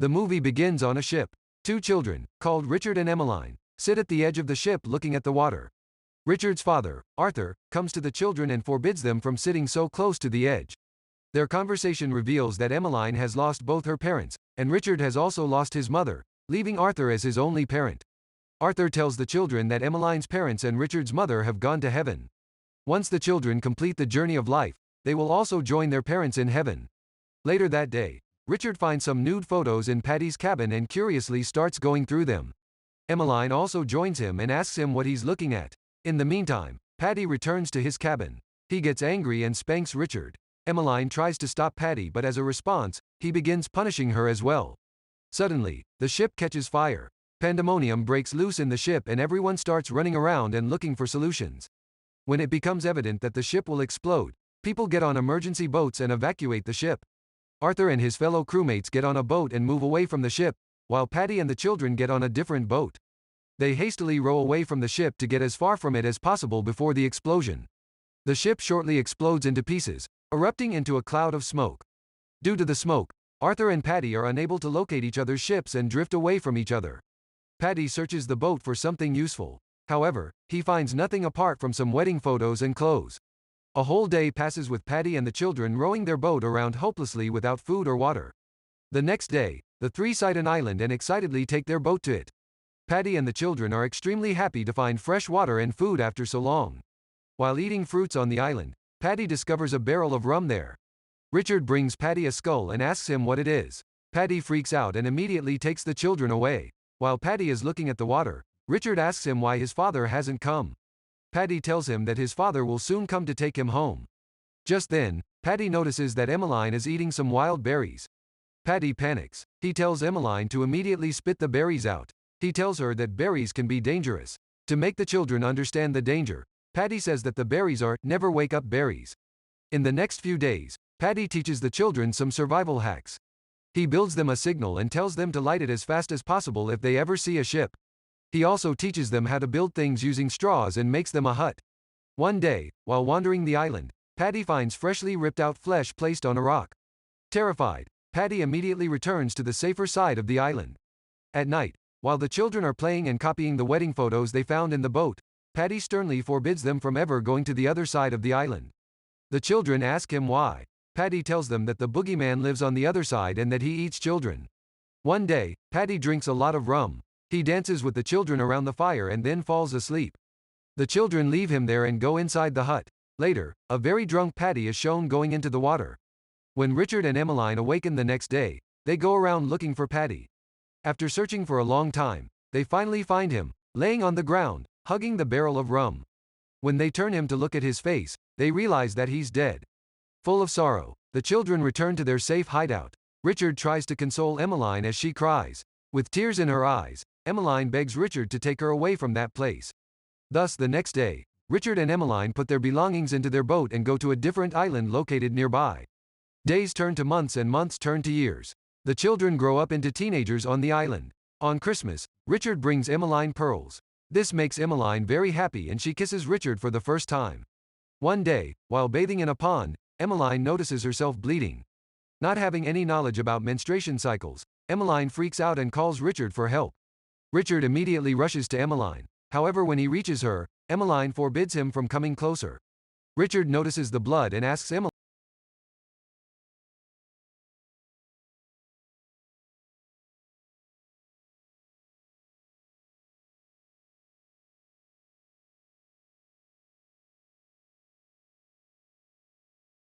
The movie begins on a ship. Two children, called Richard and Emmeline, sit at the edge of the ship looking at the water. Richard's father, Arthur, comes to the children and forbids them from sitting so close to the edge. Their conversation reveals that Emmeline has lost both her parents, and Richard has also lost his mother, leaving Arthur as his only parent. Arthur tells the children that Emmeline's parents and Richard's mother have gone to heaven. Once the children complete the journey of life, they will also join their parents in heaven. Later that day, Richard finds some nude photos in Paddy's cabin and curiously starts going through them. Emmeline also joins him and asks him what he's looking at. In the meantime, Paddy returns to his cabin. He gets angry and spanks Richard. Emmeline tries to stop Paddy, but as a response, he begins punishing her as well. Suddenly, the ship catches fire. Pandemonium breaks loose in the ship and everyone starts running around and looking for solutions. When it becomes evident that the ship will explode, people get on emergency boats and evacuate the ship. Arthur and his fellow crewmates get on a boat and move away from the ship, while Paddy and the children get on a different boat. They hastily row away from the ship to get as far from it as possible before the explosion. The ship shortly explodes into pieces, erupting into a cloud of smoke. Due to the smoke, Arthur and Paddy are unable to locate each other's ships and drift away from each other. Paddy searches the boat for something useful. However, he finds nothing apart from some wedding photos and clothes. A whole day passes with Paddy and the children rowing their boat around hopelessly without food or water. The next day, the three sight an island and excitedly take their boat to it. Paddy and the children are extremely happy to find fresh water and food after so long. While eating fruits on the island, Paddy discovers a barrel of rum there. Richard brings Paddy a skull and asks him what it is. Paddy freaks out and immediately takes the children away. While Paddy is looking at the water, Richard asks him why his father hasn't come. Paddy tells him that his father will soon come to take him home. Just then, Paddy notices that Emmeline is eating some wild berries. Paddy panics. He tells Emmeline to immediately spit the berries out. He tells her that berries can be dangerous. To make the children understand the danger, Paddy says that the berries are never wake up berries. In the next few days, Paddy teaches the children some survival hacks. He builds them a signal and tells them to light it as fast as possible if they ever see a ship. He also teaches them how to build things using straws and makes them a hut. One day, while wandering the island, Paddy finds freshly ripped out flesh placed on a rock. Terrified, Paddy immediately returns to the safer side of the island. At night, while the children are playing and copying the wedding photos they found in the boat, Paddy sternly forbids them from ever going to the other side of the island. The children ask him why. Paddy tells them that the boogeyman lives on the other side and that he eats children. One day, Paddy drinks a lot of rum. He dances with the children around the fire and then falls asleep. The children leave him there and go inside the hut. Later, a very drunk Paddy is shown going into the water. When Richard and Emmeline awaken the next day, they go around looking for Paddy. After searching for a long time, they finally find him, laying on the ground, hugging the barrel of rum. When they turn him to look at his face, they realize that he's dead. Full of sorrow, the children return to their safe hideout. Richard tries to console Emmeline as she cries. With tears in her eyes, Emmeline begs Richard to take her away from that place. Thus the next day, Richard and Emmeline put their belongings into their boat and go to a different island located nearby. Days turn to months and months turn to years. The children grow up into teenagers on the island. On Christmas, Richard brings Emmeline pearls. This makes Emmeline very happy and she kisses Richard for the first time. One day, while bathing in a pond, Emmeline notices herself bleeding. Not having any knowledge about menstruation cycles, Emmeline freaks out and calls Richard for help. Richard immediately rushes to Emmeline. However, when he reaches her, Emmeline forbids him from coming closer. Richard notices the blood and asks Emmeline